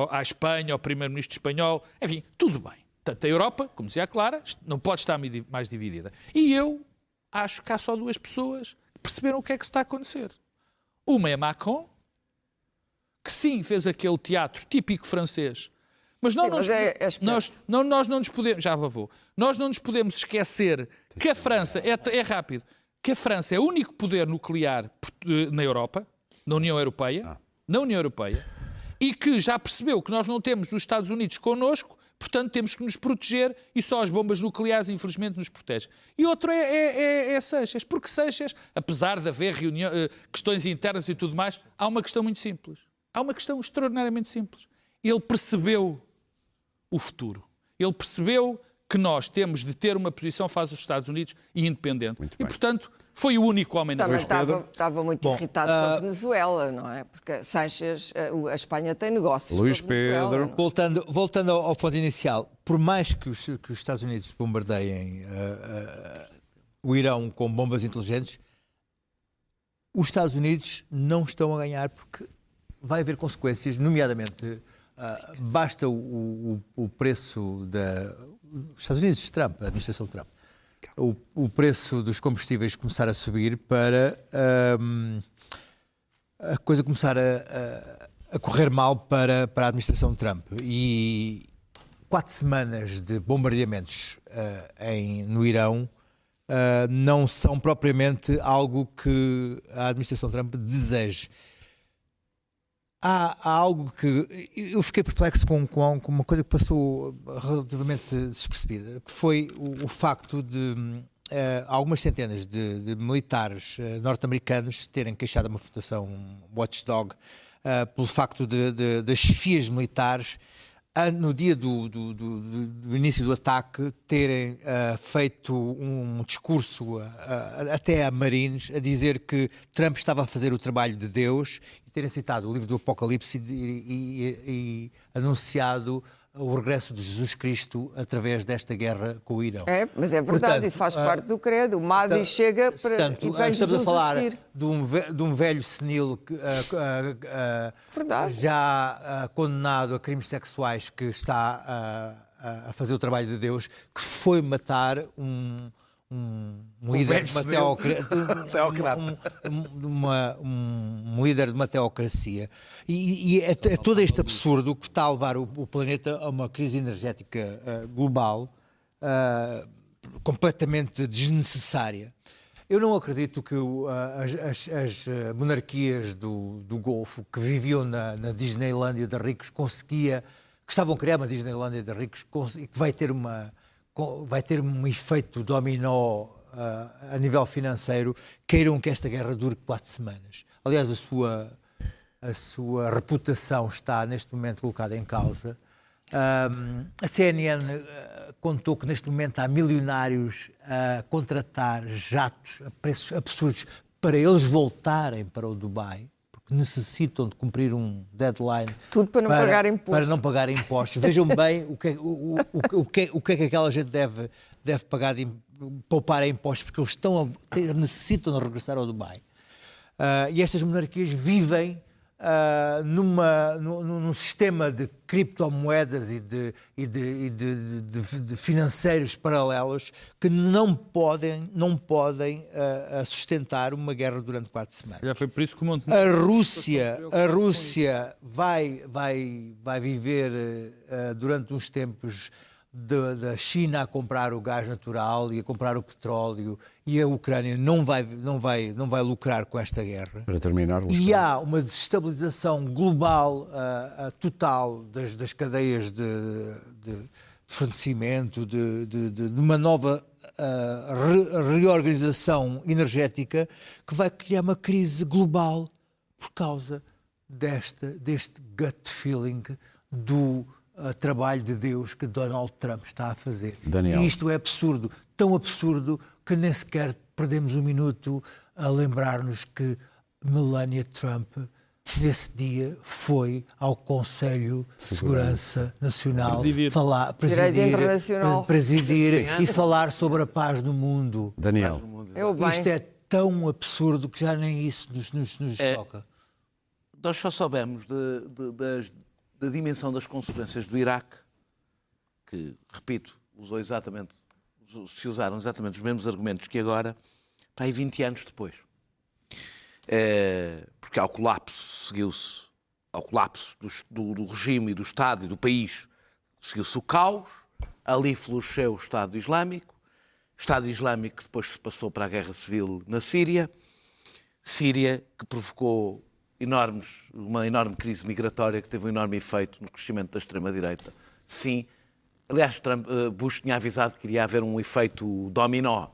à Espanha, ao primeiro-ministro espanhol, enfim, tudo bem. Portanto, a Europa, como dizia a Clara, não pode estar mais dividida. E eu acho que há só duas pessoas que perceberam o que é que está a acontecer. Uma é Macron, que sim, fez aquele teatro típico francês, mas nós não nos podemos, já vou, nós não nos podemos esquecer que a França, é rápido, que a França é o único poder nuclear na Europa, na União Europeia, e que já percebeu que nós não temos os Estados Unidos connosco, portanto temos que nos proteger e só as bombas nucleares, infelizmente, nos protegem. E outro é Seixas, porque Seixas, apesar de haver questões internas e tudo mais, há uma questão muito simples. Há uma questão extraordinariamente simples. Ele percebeu o futuro. Ele percebeu que nós temos de ter uma posição face aos Estados Unidos e independente. E, portanto, foi o único homem na Também estava muito irritado com a Venezuela, não é? Porque Sánchez, a Espanha tem negócios Luís com a Venezuela. Pedro. Voltando ao ponto inicial, por mais que os Estados Unidos bombardeiem o Irão com bombas inteligentes, os Estados Unidos não estão a ganhar porque vai haver consequências, nomeadamente, basta o preço dos Estados Unidos de Trump, a administração de Trump, o preço dos combustíveis começar a subir para a coisa começar a correr mal para a administração de Trump. E 4 semanas de bombardeamentos no Irão não são propriamente algo que a administração Trump deseje. Há algo que eu fiquei perplexo com uma coisa que passou relativamente despercebida, que foi o facto de algumas centenas de militares norte-americanos terem queixado a uma fundação Watchdog pelo facto das chefias militares no dia do início do ataque terem feito um discurso até a Marines a dizer que Trump estava a fazer o trabalho de Deus e terem citado o livro do Apocalipse e anunciado o regresso de Jesus Cristo através desta guerra com o Irão. Mas é verdade, Portanto, isso faz parte do credo. O Mahdi chega e vem estamos Jesus a falar seguir. de um velho senil já condenado a crimes sexuais que está a fazer o trabalho de Deus, que foi matar um líder de um líder de uma teocracia. E é todo este absurdo que está a levar o planeta a uma crise energética global completamente desnecessária. Eu não acredito que as monarquias do Golfo que viviam na Disneylândia de ricos que estavam a criar uma Disneylândia de ricos e que vai ter um efeito dominó a nível financeiro, queiram que esta guerra dure 4 semanas. Aliás, a sua reputação está neste momento colocada em causa. A CNN contou que neste momento há milionários a contratar jatos a preços absurdos para eles voltarem para o Dubai, porque necessitam de cumprir um deadline. Tudo para não pagar impostos. Para não pagar impostos. Vejam bem o que é que aquela gente deve pagar poupar em impostos, porque eles necessitam de regressar ao Dubai. E estas monarquias vivem num sistema de criptomoedas e de financeiros paralelos que não podem sustentar uma guerra durante 4 semanas. Já foi por isso que o Montenegro... A Rússia vai viver durante uns tempos da China a comprar o gás natural e a comprar o petróleo, e a Ucrânia não vai lucrar com esta guerra. Para terminar, e há uma desestabilização global total das cadeias de fornecimento, de uma nova reorganização energética que vai criar uma crise global por causa deste gut feeling do trabalho de Deus que Donald Trump está a fazer. Daniel. E isto é absurdo, tão absurdo que nem sequer perdemos um minuto a lembrar-nos que Melania Trump nesse dia foi ao Conselho de Segurança Nacional presidir e falar sobre a paz no mundo. Daniel. Isto é tão absurdo que já nem isso nos choca. Nós só soubemos da dimensão das consequências do Iraque, que, repito, se usaram exatamente os mesmos argumentos que agora, para aí 20 anos depois. Porque ao colapso do regime e do Estado e do país, seguiu-se o caos, ali floresceu o Estado Islâmico que depois se passou para a guerra civil na Síria que provocou uma enorme crise migratória que teve um enorme efeito no crescimento da extrema-direita. Sim. Aliás, Bush tinha avisado que iria haver um efeito dominó.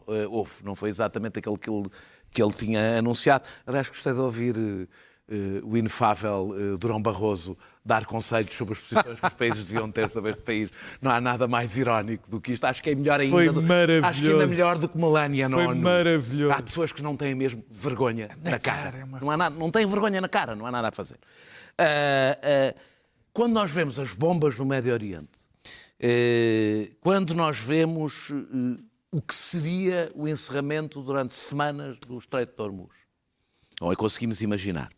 Não foi exatamente aquele que ele tinha anunciado. Aliás, gostei de ouvir o inefável Durão Barroso dar conselhos sobre as posições que os países deviam ter sobre este país. Não há nada mais irónico do que isto. Acho que é melhor ainda. Foi maravilhoso. Acho que ainda melhor do que Melania na ONU. Foi maravilhoso. Há pessoas que não têm mesmo vergonha na cara. Não têm vergonha na cara, não há nada a fazer. Quando nós vemos as bombas no Médio Oriente, quando nós vemos o que seria o encerramento durante semanas do Estreito de Hormuz, ou conseguimos imaginar,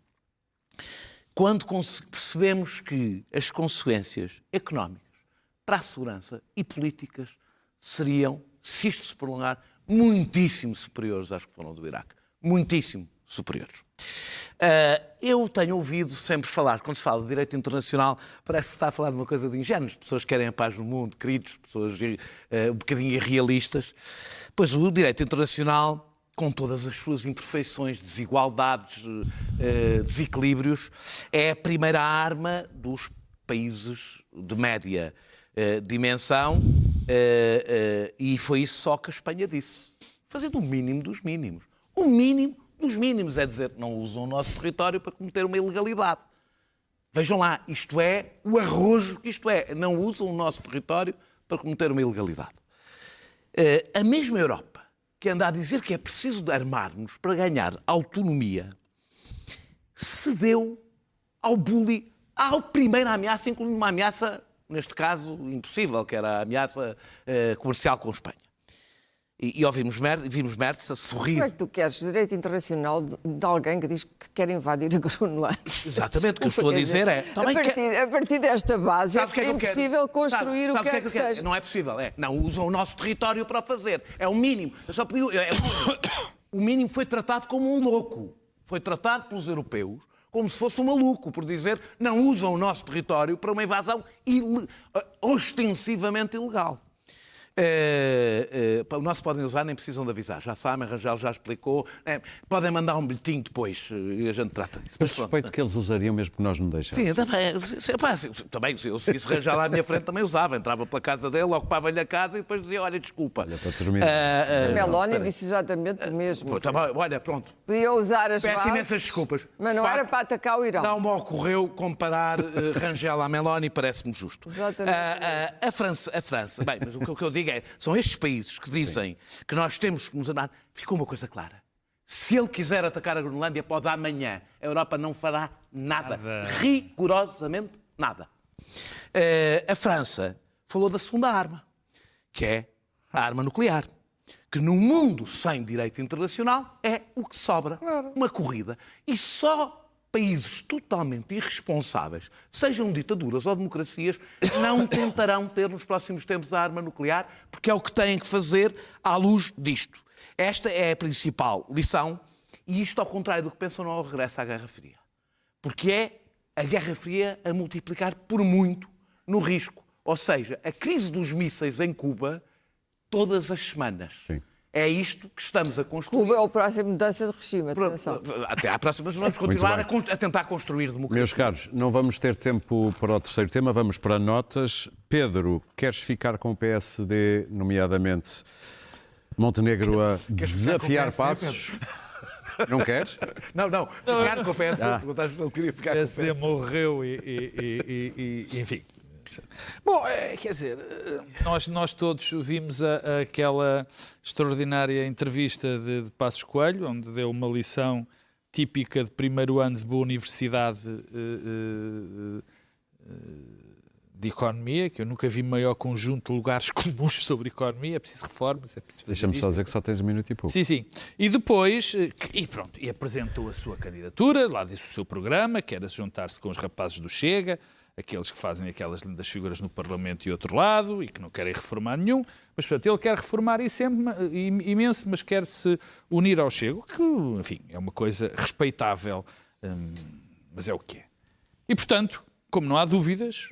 quando percebemos que as consequências económicas para a segurança e políticas seriam, se isto se prolongar, muitíssimo superiores às que foram do Iraque. Muitíssimo superiores. Eu tenho ouvido sempre falar, quando se fala de direito internacional, parece que se está a falar de uma coisa de ingênuos, pessoas que querem a paz no mundo, queridos, pessoas um bocadinho irrealistas. Pois o direito internacional, com todas as suas imperfeições, desigualdades, desequilíbrios, é a primeira arma dos países de média dimensão, e foi isso só que a Espanha disse. Fazendo o mínimo dos mínimos. O mínimo dos mínimos é dizer, não usam o nosso território para cometer uma ilegalidade. Vejam lá, isto é o arrojo que isto é. Não usam o nosso território para cometer uma ilegalidade. A mesma Europa, que anda a dizer que é preciso armar-nos para ganhar autonomia, cedeu ao bullying, à primeira ameaça, incluindo uma ameaça, neste caso, impossível, que era a ameaça comercial com a Espanha. E ouvimos Merz a sorrir. Como é que tu queres direito internacional de alguém que diz que quer invadir a Groenlândia? Exatamente, o que eu estou a dizer é... A partir desta base é impossível construir o que é que seja. Não é possível, não usam o nosso território para o fazer. É o mínimo. Eu só pedi... O mínimo foi tratado como um louco. Foi tratado pelos europeus como se fosse um maluco, por dizer não usam o nosso território para uma invasão ostensivamente ilegal. O nosso podem usar, nem precisam de avisar. Já sabem, Rangel já explicou. Podem mandar um bilhetinho depois e a gente trata disso. Eu suspeito que eles usariam mesmo que nós não deixássemos. Sim, também se eu visse Rangel à minha frente também usava. Entrava pela casa dele, ocupava-lhe a casa e depois dizia, olha, desculpa. Olha, para terminar. A Meloni disse exatamente o mesmo. Olha, pronto. Podia usar as Peço bases, imensas desculpas. mas não era para atacar o Irão. Não me ocorreu comparar Rangel à Meloni, parece-me justo. Exatamente. A França, bem, mas o que eu digo são estes países que dizem que nós temos que nos andar. Ficou uma coisa clara. Se ele quiser atacar a Groenlândia, pode amanhã. A Europa não fará nada. Rigorosamente nada. A França falou da segunda arma, que é a arma nuclear. Que no mundo sem direito internacional é o que sobra. Claro. Uma corrida. E só países totalmente irresponsáveis, sejam ditaduras ou democracias, não tentarão ter nos próximos tempos a arma nuclear, porque é o que têm que fazer à luz disto. Esta é a principal lição, e isto, ao contrário do que pensam, não regressa à Guerra Fria. Porque é a Guerra Fria a multiplicar por muito no risco. Ou seja, a crise dos mísseis em Cuba, todas as semanas. Sim. É isto que estamos a construir. Cuba é o próximo mudança de regime, atenção. Até à próxima, mas vamos continuar a tentar construir democracia. Meus caros, não vamos ter tempo para o terceiro tema, vamos para notas. Pedro, queres ficar com o PSD, nomeadamente Montenegro, a desafiar passos? Não queres? Não, ficar com o PSD. Ele queria ficar O com o PSD PSD. morreu enfim. Bom, quer dizer, nós todos vimos aquela extraordinária entrevista de Passos Coelho, onde deu uma lição típica de primeiro ano de boa universidade de economia, que eu nunca vi maior conjunto de lugares comuns sobre economia. É preciso reformas, é preciso fazer Deixa-me só isto. dizer que só tens um minuto e pouco. Sim. E depois, e apresentou a sua candidatura, lá disse o seu programa, que era juntar-se com os rapazes do Chega, aqueles que fazem aquelas lindas figuras no Parlamento e outro lado, e que não querem reformar nenhum, mas, portanto, ele quer reformar imenso, mas quer se unir ao Chega, que, enfim, é uma coisa respeitável, mas é o que é. E, portanto, como não há dúvidas,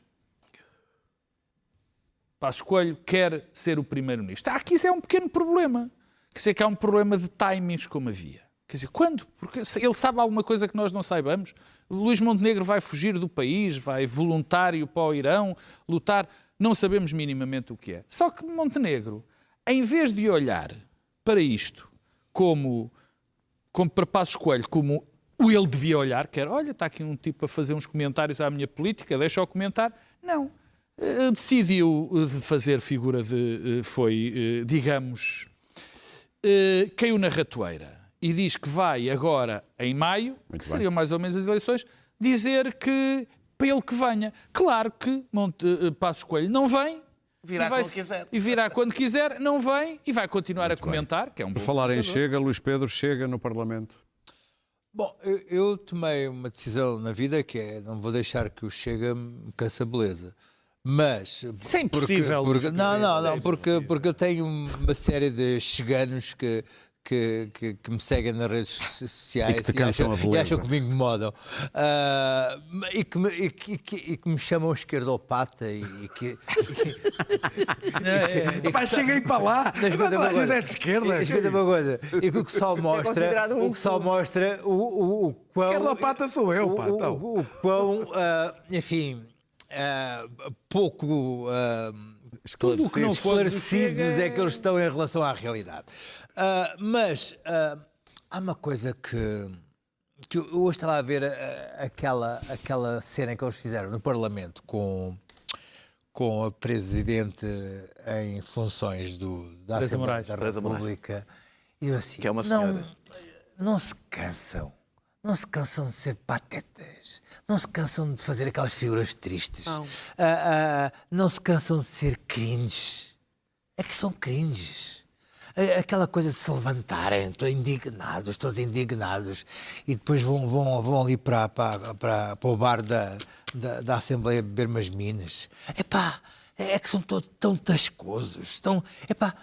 Passos Coelho quer ser o primeiro-ministro. Aqui isso é um pequeno problema. Quer dizer que há um problema de timings como havia. Quer dizer, quando? Porque ele sabe alguma coisa que nós não saibamos? Luís Montenegro vai fugir do país, vai voluntário para o Irão, lutar, não sabemos minimamente o que é. Só que Montenegro, em vez de olhar para isto como para Passos Coelho, como ele devia olhar, que era, olha, está aqui um tipo a fazer uns comentários à minha política, deixa-o comentar. Não. Decidiu fazer figura digamos, caiu na ratoeira. E diz que vai agora, em maio, que seriam mais ou menos as eleições, dizer que para ele que venha. Claro que Passos Coelho não vem. Virá quando quiser. E virá quando quiser, não vem e vai continuar a comentar, que é um bom Por falar em comentador. Chega, Luís Pedro chega no Parlamento. Bom, eu tomei uma decisão na vida que é, não vou deixar que o Chega me canse a beleza. Mas... Isso é impossível. Porque eu tenho uma série de cheganos que que me seguem nas redes sociais E que te cansam a beleza. e acham que me incomodam. E que me chamam esquerdopata e que... Mas cheguei para lá. Toda a gente é de esquerda. Escuta uma coisa. E que o que só mostra... considerado um O que só mostra o quão... Esquerdopata sou eu, pá. Então. O quão, enfim, pouco... Tudo o que não for do esclarecidos Chega é que eles estão em relação à realidade. Mas há uma coisa que eu hoje estava a ver aquela cena que eles fizeram no Parlamento com a Presidente em funções da Teresa Assembleia Moraes. da Teresa Moraes. República. E eu assim, Que é uma senhora. não se cansam. Não se cansam de ser patetas. Não se cansam de fazer aquelas figuras tristes. Não se cansam de ser cringes. É que são cringes. Aquela coisa de se levantarem, todos indignados, e depois vão ali para o bar da Assembleia beber umas minas. Epá, é que são todos tão tascosos. Epá,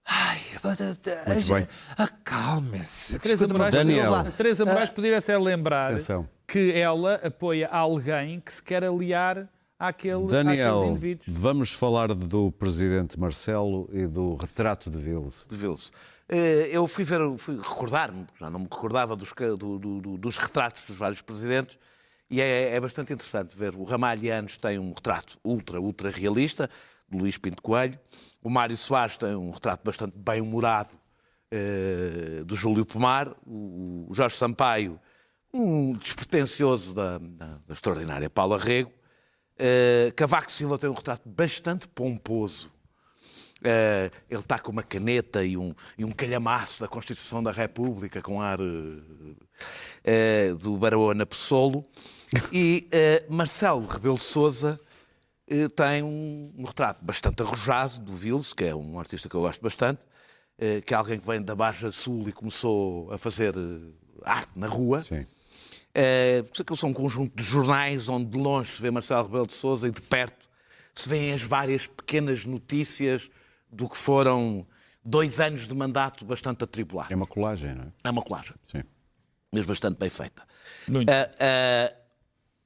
ai, Muito bem. acalmem-se. Daniel. A Teresa Moraes poderia ser lembrar Atenção. que ela apoia alguém que se quer aliar àqueles Daniel, indivíduos. vamos falar do presidente Marcelo e do retrato de Vils. De Vils. Eu fui recordar-me, já não me recordava dos retratos dos vários presidentes, e é bastante interessante ver. O Ramalhianos tem um retrato ultra realista, de Luís Pinto Coelho. O Mário Soares tem um retrato bastante bem-humorado do Júlio Pomar. O Jorge Sampaio, um despretensioso da extraordinária Paula Rego. Cavaco Silva tem um retrato bastante pomposo. Ele está com uma caneta e um calhamaço da Constituição da República, com ar do Barão Pessoa. E Marcelo Rebelo de Sousa tem um retrato bastante arrojado do Vils, que é um artista que eu gosto bastante, que é alguém que vem da Barra Sul e começou a fazer arte na rua. Sim. Aqueles são um conjunto de jornais onde de longe se vê Marcelo Rebelo de Sousa e de perto se vêem as várias pequenas notícias do que foram 2 anos de mandato bastante atribulado. É uma colagem, não é? É uma colagem, Sim. mas bastante bem feita. Muito.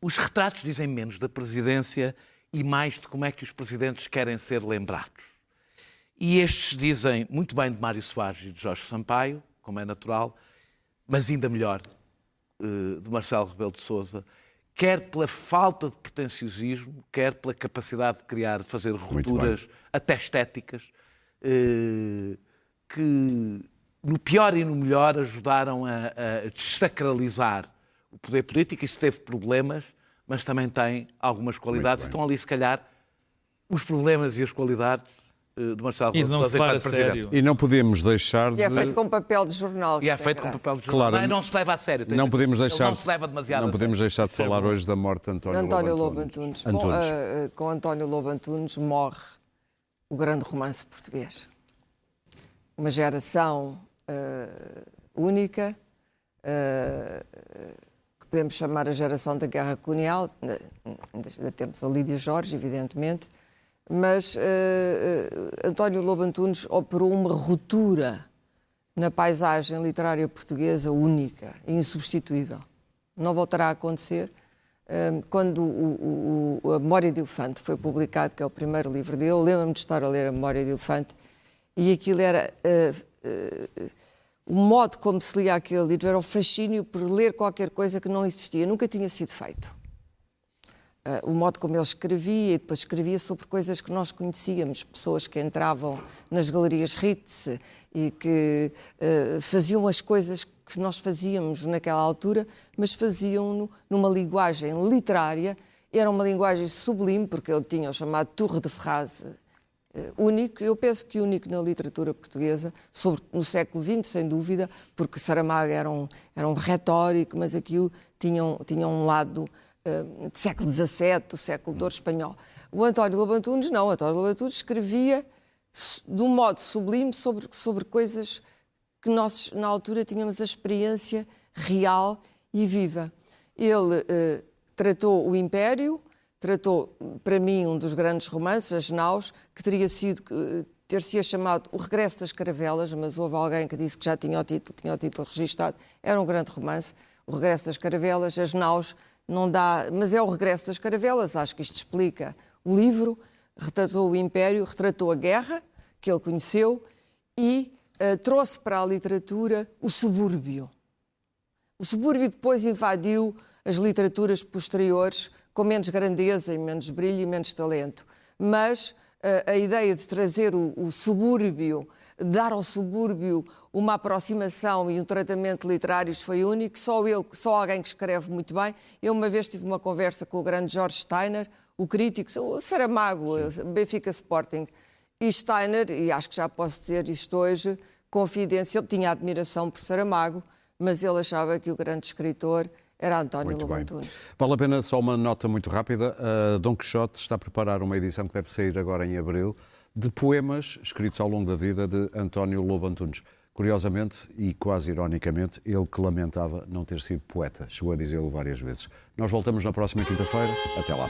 Os retratos dizem menos da presidência e mais de como é que os presidentes querem ser lembrados. E estes dizem muito bem de Mário Soares e de Jorge Sampaio, como é natural, mas ainda melhor de Marcelo Rebelo de Sousa, quer pela falta de pretenciosismo, quer pela capacidade de criar, de fazer rupturas até estéticas, que no pior e no melhor ajudaram a desacralizar o poder político. Isso teve problemas, mas também tem algumas qualidades. Estão ali, se calhar, os problemas e as qualidades de Marcelo E de Rebelo de não se Sousa levar a enquanto presidente. sério. E não podemos deixar de... E é feito com papel de jornal. E é que feito tem com graça. papel de jornal. Claro. Não se leva a sério. Não podemos Ele deixar, não se leva demasiado não a podemos sério. deixar de falar hoje da morte de António Lobo Lobo Antunes. Antunes. Bom, com António Lobo Antunes morre o grande romance português. Uma geração única, que podemos chamar a geração da Guerra Colonial. Ainda temos a Lídia Jorge, evidentemente, mas António Lobo Antunes operou uma ruptura na paisagem literária portuguesa única e insubstituível. Não voltará a acontecer. Quando a Memória de Elefante foi publicado, que é o primeiro livro dele, eu lembro-me de estar a ler a Memória de Elefante, e aquilo era... o modo como se lia aquele livro era o fascínio por ler qualquer coisa que não existia, nunca tinha sido feito. O modo como ele escrevia, e depois escrevia sobre coisas que nós conhecíamos, pessoas que entravam nas galerias Ritz e que faziam as coisas que nós fazíamos naquela altura, mas faziam-no numa linguagem literária. Era uma linguagem sublime, porque ele tinha o chamado tour de phrase único. Eu penso que único na literatura portuguesa, no século XX, sem dúvida, porque Saramago era um retórico, mas aquilo tinha um lado do século XVII, do século II espanhol. O António Lobo Antunes não. O António Lobo Antunes escrevia de um modo sublime sobre coisas que nós, na altura, tínhamos a experiência real e viva. Ele tratou o Império, tratou, para mim, um dos grandes romances, As Naus, que teria sido ter-se chamado O Regresso das Caravelas, mas houve alguém que disse que já tinha o título registado. Era um grande romance, O Regresso das Caravelas, As Naus, não dá, mas é O Regresso das Caravelas, acho que isto explica o livro, retratou o Império, retratou a guerra, que ele conheceu, e trouxe para a literatura o subúrbio. O subúrbio depois invadiu as literaturas posteriores com menos grandeza e menos brilho e menos talento. Mas a ideia de trazer o subúrbio, dar ao subúrbio uma aproximação e um tratamento literário foi único, só alguém que escreve muito bem. Eu uma vez tive uma conversa com o grande Jorge Steiner, o crítico, o Saramago, Benfica Sporting, e Steiner, e acho que já posso dizer isto hoje, confidenciou, tinha admiração por Saramago, mas ele achava que o grande escritor era António Lobo Antunes. Vale a pena só uma nota muito rápida. Dom Quixote está a preparar uma edição que deve sair agora em abril, de poemas escritos ao longo da vida de António Lobo Antunes. Curiosamente e quase ironicamente, ele que lamentava não ter sido poeta. Chegou a dizê-lo várias vezes. Nós voltamos na próxima quinta-feira. Até lá.